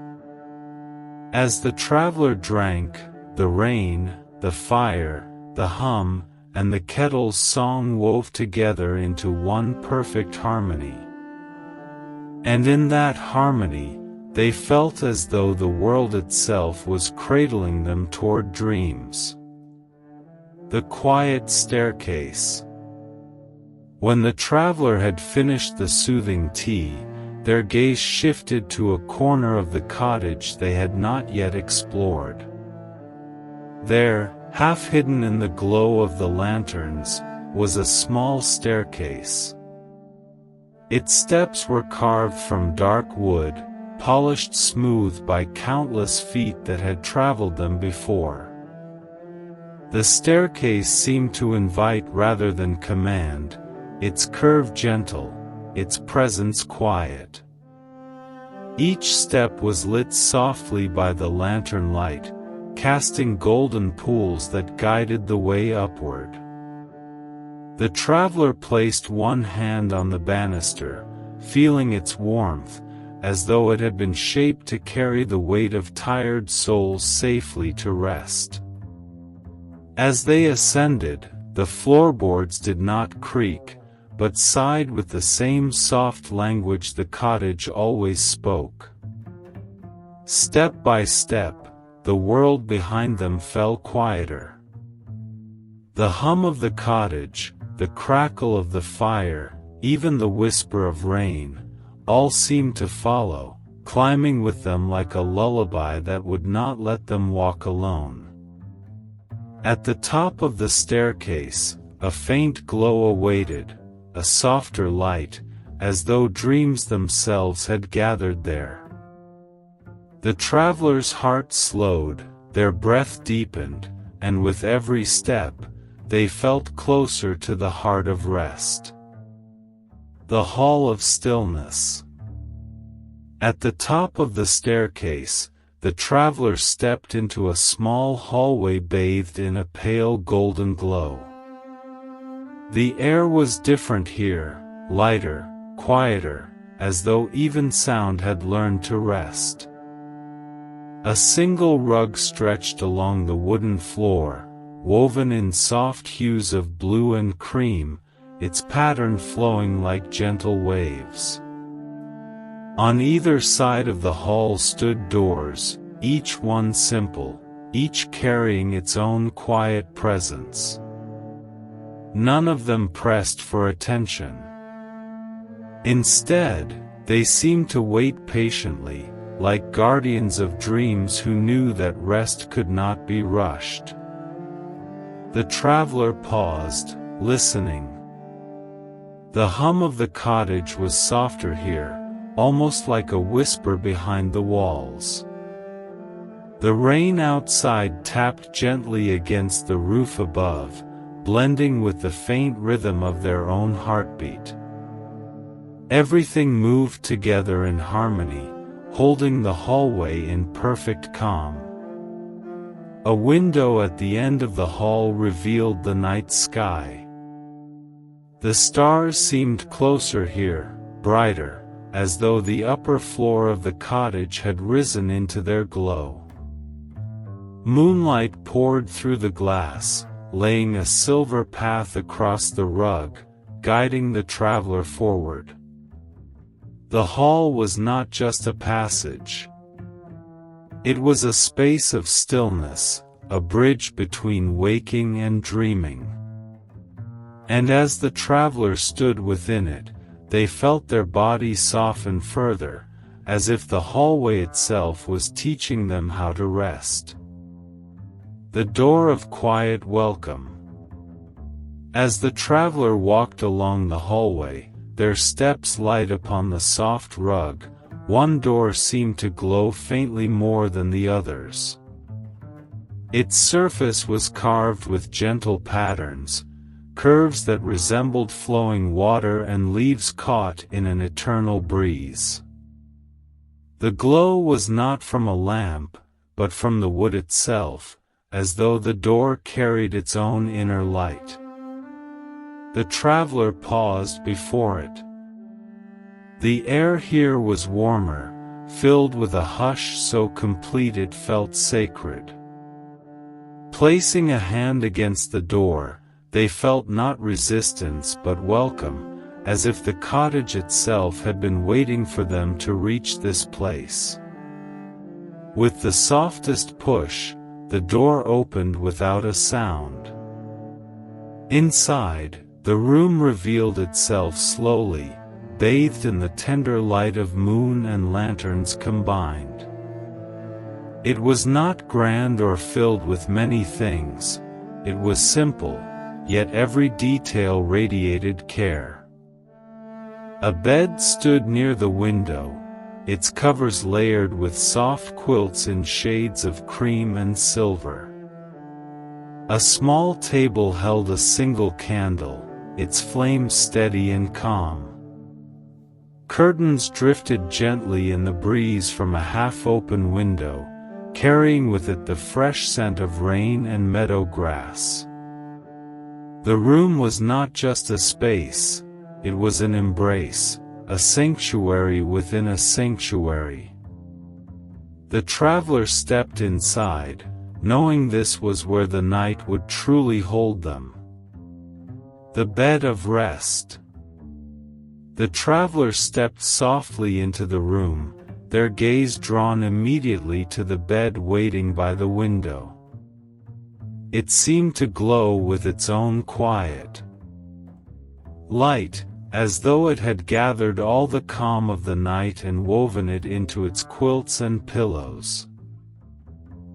As the traveler drank, the rain, the fire, the hum, and the kettle's song wove together into one perfect harmony. And in that harmony, they felt as though the world itself was cradling them toward dreams. The quiet staircase. When the traveler had finished the soothing tea, their gaze shifted to a corner of the cottage they had not yet explored. There, half hidden in the glow of the lanterns, was a small staircase. Its steps were carved from dark wood, polished smooth by countless feet that had traveled them before. The staircase seemed to invite rather than command, its curve gentle, its presence quiet. Each step was lit softly by the lantern light, casting golden pools that guided the way upward. The traveler placed one hand on the banister, feeling its warmth, as though it had been shaped to carry the weight of tired souls safely to rest. As they ascended, the floorboards did not creak, but sighed with the same soft language the cottage always spoke. Step by step, the world behind them fell quieter. The hum of the cottage, the crackle of the fire, even the whisper of rain, all seemed to follow, climbing with them like a lullaby that would not let them walk alone. At the top of the staircase, a faint glow awaited, a softer light, as though dreams themselves had gathered there. The traveler's heart slowed, their breath deepened, and with every step, they felt closer to the heart of rest. The Hall of Stillness. At the top of the staircase, the traveler stepped into a small hallway bathed in a pale golden glow. The air was different here, lighter, quieter, as though even sound had learned to rest. A single rug stretched along the wooden floor, woven in soft hues of blue and cream, its pattern flowing like gentle waves. On either side of the hall stood doors, each one simple, each carrying its own quiet presence. None of them pressed for attention. Instead, they seemed to wait patiently, like guardians of dreams who knew that rest could not be rushed. The traveler paused, listening. The hum of the cottage was softer here, almost like a whisper behind the walls. The rain outside tapped gently against the roof above, blending with the faint rhythm of their own heartbeat. Everything moved together in harmony, holding the hallway in perfect calm. A window at the end of the hall revealed the night sky. The stars seemed closer here, brighter, as though the upper floor of the cottage had risen into their glow. Moonlight poured through the glass, laying a silver path across the rug, guiding the traveler forward. The hall was not just a passage. It was a space of stillness, a bridge between waking and dreaming. And as the traveler stood within it, they felt their bodies soften further, as if the hallway itself was teaching them how to rest. The door of quiet welcome. As the traveler walked along the hallway, their steps light upon the soft rug, one door seemed to glow faintly more than the others. Its surface was carved with gentle patterns, curves that resembled flowing water and leaves caught in an eternal breeze. The glow was not from a lamp, but from the wood itself, as though the door carried its own inner light. The traveler paused before it. The air here was warmer, filled with a hush so complete it felt sacred. Placing a hand against the door, they felt not resistance but welcome, as if the cottage itself had been waiting for them to reach this place. With the softest push, the door opened without a sound. Inside, the room revealed itself slowly, bathed in the tender light of moon and lanterns combined. It was not grand or filled with many things. It was simple, yet every detail radiated care. A bed stood near the window, its covers layered with soft quilts in shades of cream and silver. A small table held a single candle, its flame steady and calm. Curtains drifted gently in the breeze from a half-open window, carrying with it the fresh scent of rain and meadow grass. The room was not just a space, it was an embrace, a sanctuary within a sanctuary. The traveler stepped inside, knowing this was where the night would truly hold them. The bed of rest. The traveler stepped softly into the room, their gaze drawn immediately to the bed waiting by the window. It seemed to glow with its own quiet light, as though it had gathered all the calm of the night and woven it into its quilts and pillows.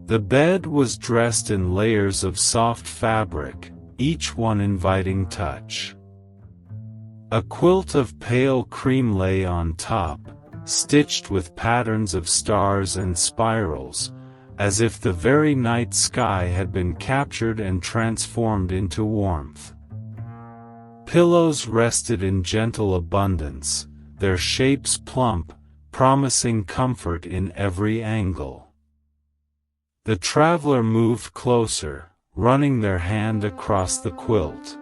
The bed was dressed in layers of soft fabric, each one inviting touch. A quilt of pale cream lay on top, stitched with patterns of stars and spirals, as if the very night sky had been captured and transformed into warmth. Pillows rested in gentle abundance, their shapes plump, promising comfort in every angle. The traveler moved closer, running their hand across the quilt.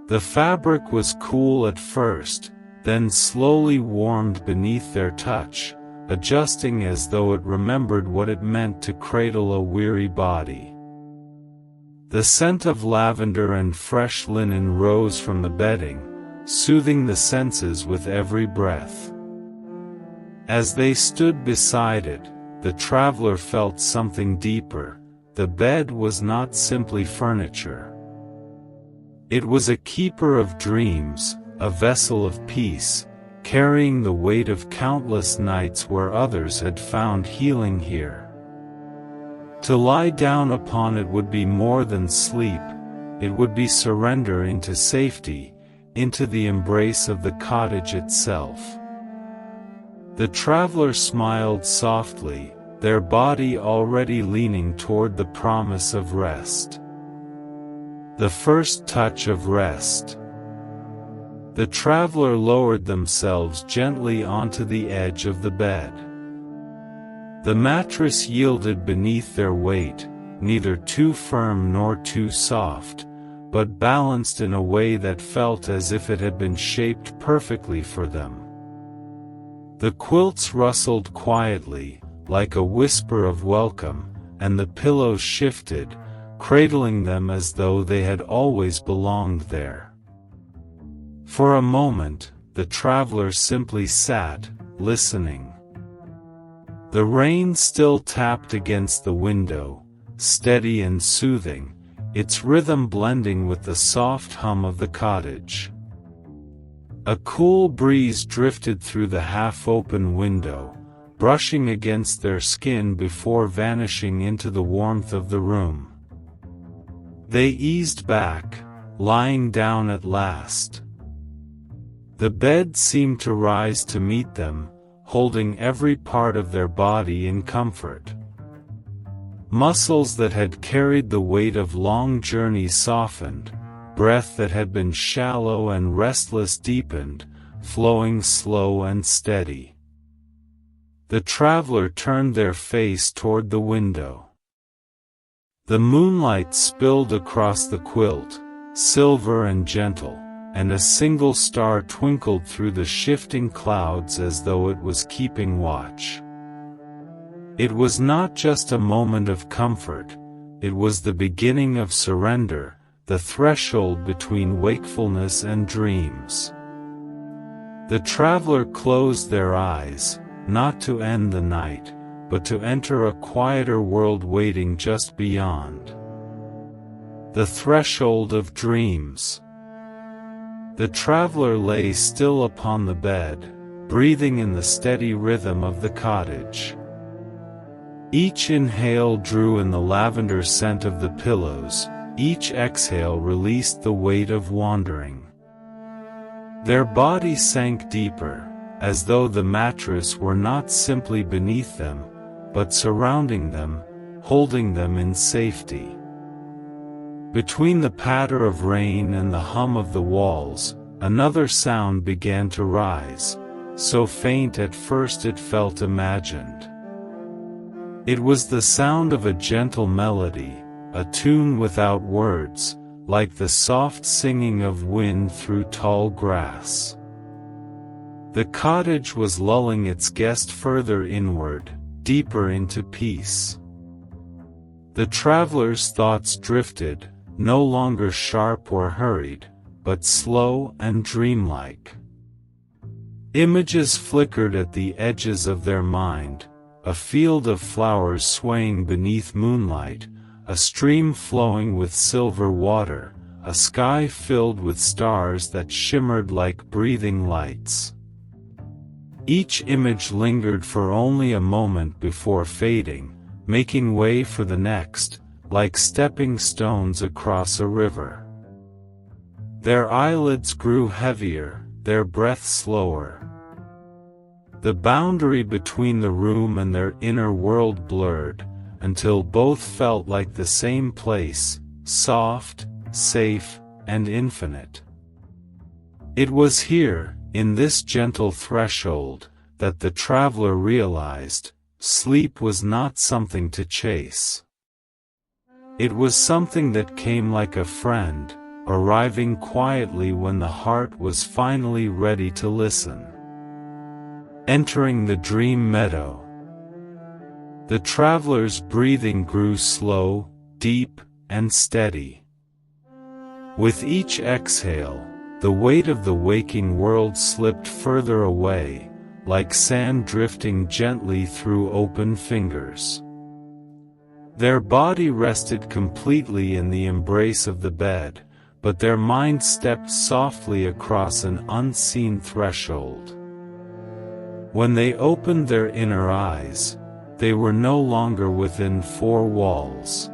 The fabric was cool at first, then slowly warmed beneath their touch, adjusting as though it remembered what it meant to cradle a weary body. The scent of lavender and fresh linen rose from the bedding, soothing the senses with every breath. As they stood beside it, the traveler felt something deeper. The bed was not simply furniture. It was a keeper of dreams, a vessel of peace, carrying the weight of countless nights where others had found healing here. To lie down upon it would be more than sleep, it would be surrender into safety, into the embrace of the cottage itself. The traveler smiled softly, their body already leaning toward the promise of rest. The first touch of rest. The traveler lowered themselves gently onto the edge of the bed. The mattress yielded beneath their weight, neither too firm nor too soft, but balanced in a way that felt as if it had been shaped perfectly for them. The quilts rustled quietly, like a whisper of welcome, and the pillows shifted, cradling them as though they had always belonged there. For a moment, the traveler simply sat, listening. The rain still tapped against the window, steady and soothing, its rhythm blending with the soft hum of the cottage. A cool breeze drifted through the half-open window, brushing against their skin before vanishing into the warmth of the room. They eased back, lying down at last. The bed seemed to rise to meet them, holding every part of their body in comfort. Muscles that had carried the weight of long journeys softened, breath that had been shallow and restless deepened, flowing slow and steady. The traveler turned their face toward the window. The moonlight spilled across the quilt, silver and gentle, and a single star twinkled through the shifting clouds as though it was keeping watch. It was not just a moment of comfort, it was the beginning of surrender, the threshold between wakefulness and dreams. The traveler closed their eyes, not to end the night, but to enter a quieter world waiting just beyond. The threshold of dreams. The traveler lay still upon the bed, breathing in the steady rhythm of the cottage. Each inhale drew in the lavender scent of the pillows, each exhale released the weight of wandering. Their bodies sank deeper, as though the mattress were not simply beneath them, but surrounding them, holding them in safety. Between the patter of rain and the hum of the walls, another sound began to rise, so faint at first it felt imagined. It was the sound of a gentle melody, a tune without words, like the soft singing of wind through tall grass. The cottage was lulling its guest further inward, deeper into peace. The traveler's thoughts drifted, no longer sharp or hurried, but slow and dreamlike. Images flickered at the edges of their mind, a field of flowers swaying beneath moonlight, a stream flowing with silver water, a sky filled with stars that shimmered like breathing lights. Each image lingered for only a moment before fading, making way for the next, like stepping stones across a river. Their eyelids grew heavier, their breath slower. The boundary between the room and their inner world blurred, until both felt like the same place, soft, safe, and infinite. It was here, in this gentle threshold, that the traveler realized, sleep was not something to chase. It was something that came like a friend, arriving quietly when the heart was finally ready to listen. Entering the dream meadow. The traveler's breathing grew slow, deep, and steady. With each exhale, the weight of the waking world slipped further away, like sand drifting gently through open fingers. Their body rested completely in the embrace of the bed, but their mind stepped softly across an unseen threshold. When they opened their inner eyes, they were no longer within four walls.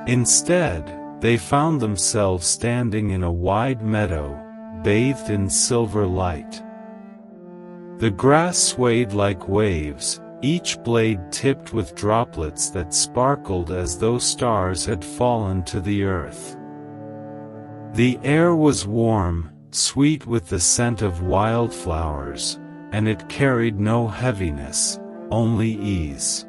Instead, they found themselves standing in a wide meadow, bathed in silver light. The grass swayed like waves, each blade tipped with droplets that sparkled as though stars had fallen to the earth. The air was warm, sweet with the scent of wildflowers, and it carried no heaviness, only ease.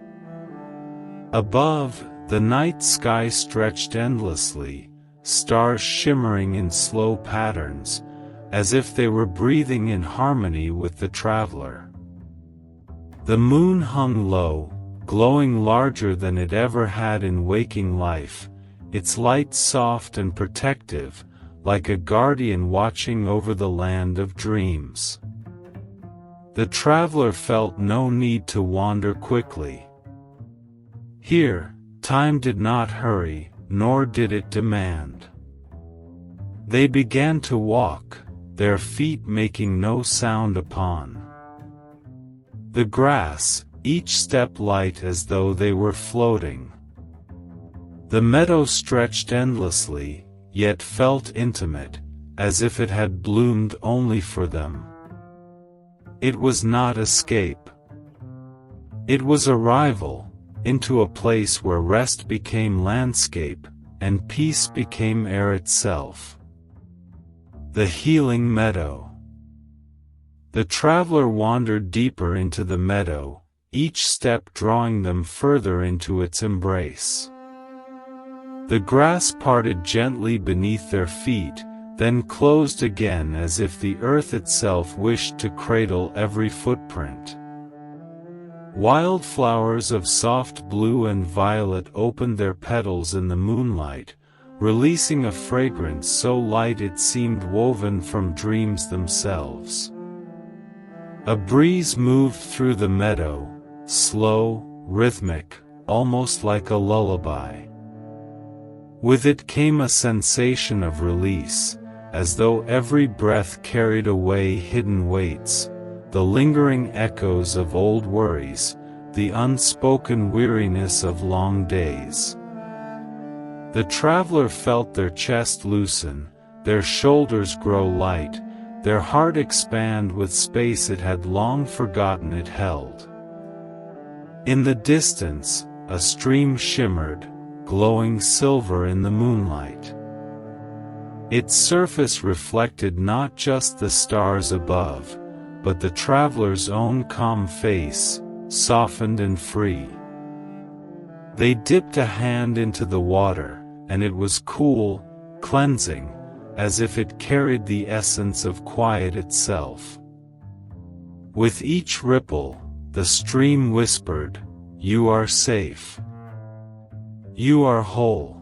Above, the night sky stretched endlessly, stars shimmering in slow patterns, as if they were breathing in harmony with the traveler. The moon hung low, glowing larger than it ever had in waking life, its light soft and protective, like a guardian watching over the land of dreams. The traveler felt no need to wander quickly. Here, time did not hurry, nor did it demand. They began to walk, their feet making no sound upon the grass, each step light as though they were floating. The meadow stretched endlessly, yet felt intimate, as if it had bloomed only for them. It was not escape. It was arrival, into a place where rest became landscape, and peace became air itself. The healing meadow. The traveler wandered deeper into the meadow, each step drawing them further into its embrace. The grass parted gently beneath their feet, then closed again as if the earth itself wished to cradle every footprint. Wildflowers of soft blue and violet opened their petals in the moonlight, releasing a fragrance so light it seemed woven from dreams themselves. A breeze moved through the meadow, slow, rhythmic, almost like a lullaby. With it came a sensation of release, as though every breath carried away hidden weights, the lingering echoes of old worries, the unspoken weariness of long days. The traveler felt their chest loosen, their shoulders grow light, their heart expand with space it had long forgotten it held. In the distance, a stream shimmered, glowing silver in the moonlight. Its surface reflected not just the stars above, but the traveler's own calm face, softened and free. They dipped a hand into the water, and it was cool, cleansing, as if it carried the essence of quiet itself. With each ripple, the stream whispered, "You are safe. You are whole.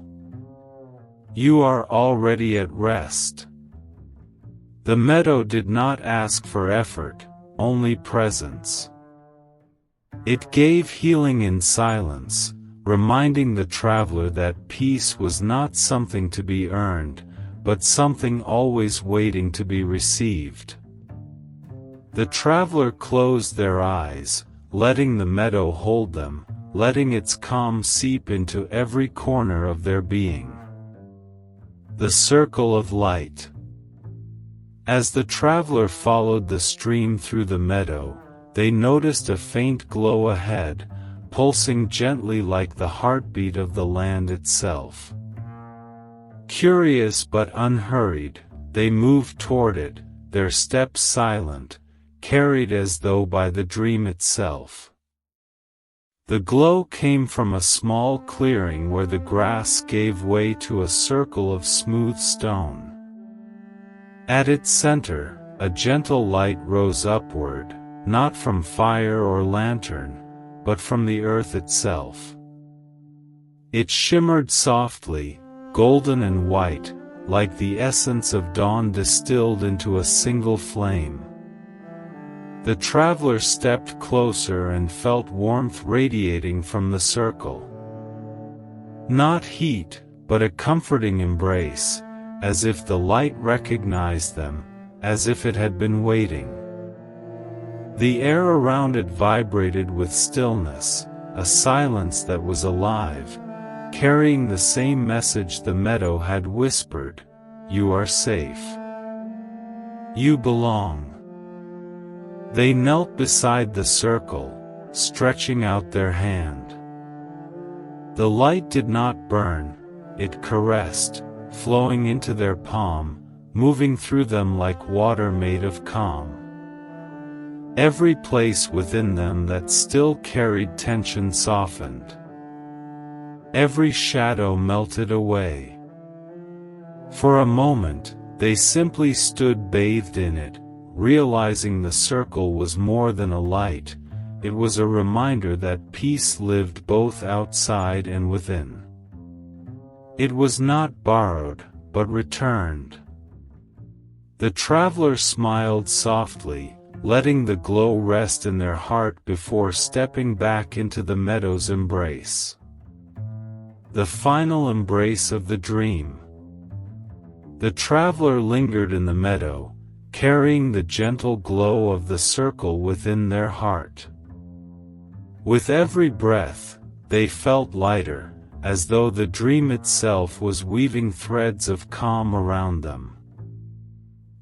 You are already at rest." The meadow did not ask for effort, only presence. It gave healing in silence, reminding the traveler that peace was not something to be earned, but something always waiting to be received. The traveler closed their eyes, letting the meadow hold them, letting its calm seep into every corner of their being. The circle of light. As the traveler followed the stream through the meadow, they noticed a faint glow ahead, pulsing gently like the heartbeat of the land itself. Curious but unhurried, they moved toward it, their steps silent, carried as though by the dream itself. The glow came from a small clearing where the grass gave way to a circle of smooth stone. At its center, a gentle light rose upward, not from fire or lantern, but from the earth itself. It shimmered softly, golden and white, like the essence of dawn distilled into a single flame. The traveler stepped closer and felt warmth radiating from the circle. Not heat, but a comforting embrace, as if the light recognized them, as if it had been waiting. The air around it vibrated with stillness, a silence that was alive, carrying the same message the meadow had whispered: "You are safe. You belong." They knelt beside the circle, stretching out their hand. The light did not burn, it caressed, flowing into their palm, moving through them like water made of calm. Every place within them that still carried tension softened. Every shadow melted away. For a moment, they simply stood bathed in it, realizing the circle was more than a light, it was a reminder that peace lived both outside and within. It was not borrowed, but returned. The traveler smiled softly, letting the glow rest in their heart before stepping back into the meadow's embrace. The final embrace of the dream. The traveler lingered in the meadow, carrying the gentle glow of the circle within their heart. With every breath, they felt lighter, as though the dream itself was weaving threads of calm around them.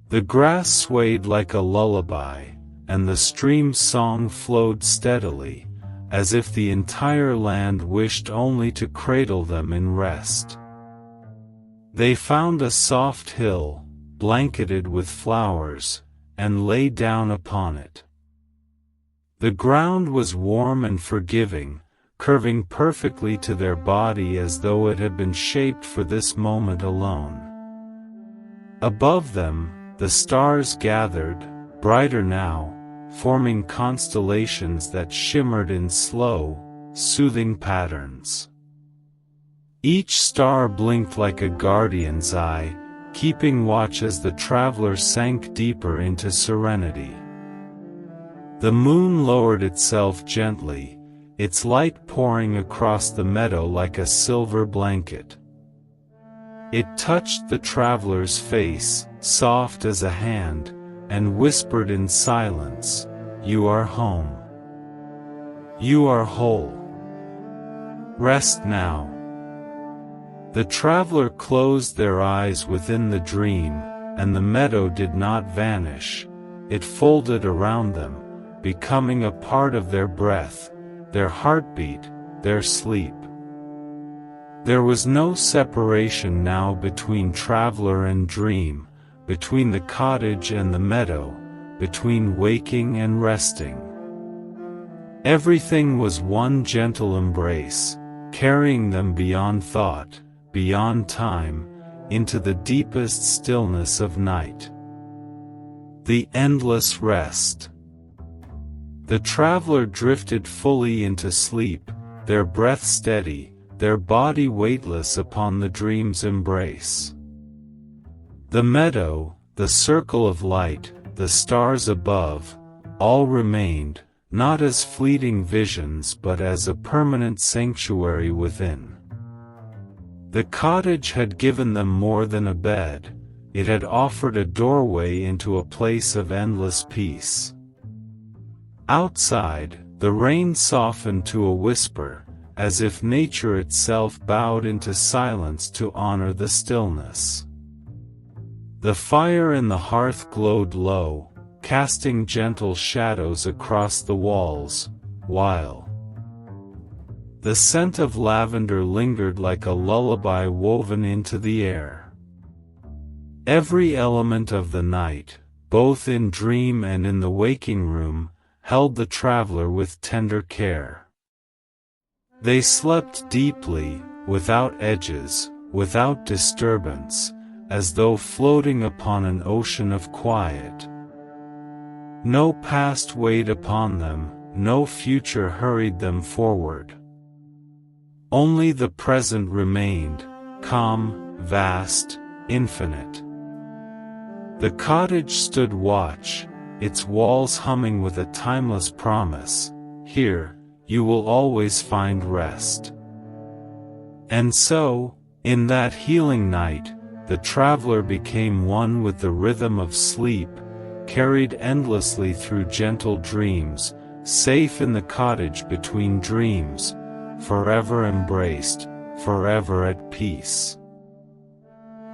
The grass swayed like a lullaby, and the stream's song flowed steadily, as if the entire land wished only to cradle them in rest. They found a soft hill, blanketed with flowers, and lay down upon it. The ground was warm and forgiving, curving perfectly to their body as though it had been shaped for this moment alone. Above them, the stars gathered, brighter now, forming constellations that shimmered in slow, soothing patterns. Each star blinked like a guardian's eye, keeping watch as the traveler sank deeper into serenity. The moon lowered itself gently, its light pouring across the meadow like a silver blanket. It touched the traveler's face, soft as a hand, and whispered in silence, "You are home. You are whole. Rest now." The traveler closed their eyes within the dream, and the meadow did not vanish, it folded around them, becoming a part of their breath, their heartbeat, their sleep. There was no separation now between traveler and dream, between the cottage and the meadow, between waking and resting. Everything was one gentle embrace, carrying them beyond thought, beyond time, into the deepest stillness of night. The endless rest. The traveler drifted fully into sleep, their breath steady, their body weightless upon the dream's embrace. The meadow, the circle of light, the stars above, all remained, not as fleeting visions but as a permanent sanctuary within. The cottage had given them more than a bed, it had offered a doorway into a place of endless peace. Outside, the rain softened to a whisper, as if nature itself bowed into silence to honor the stillness. The fire in the hearth glowed low, casting gentle shadows across the walls, while the scent of lavender lingered like a lullaby woven into the air. Every element of the night, both in dream and in the waking room, held the traveler with tender care. They slept deeply, without edges, without disturbance, as though floating upon an ocean of quiet. No past weighed upon them, no future hurried them forward. Only the present remained, calm, vast, infinite. The cottage stood watch, its walls humming with a timeless promise, "Here, you will always find rest." And so, in that healing night, the traveler became one with the rhythm of sleep, carried endlessly through gentle dreams, safe in the cottage between dreams, forever embraced, forever at peace.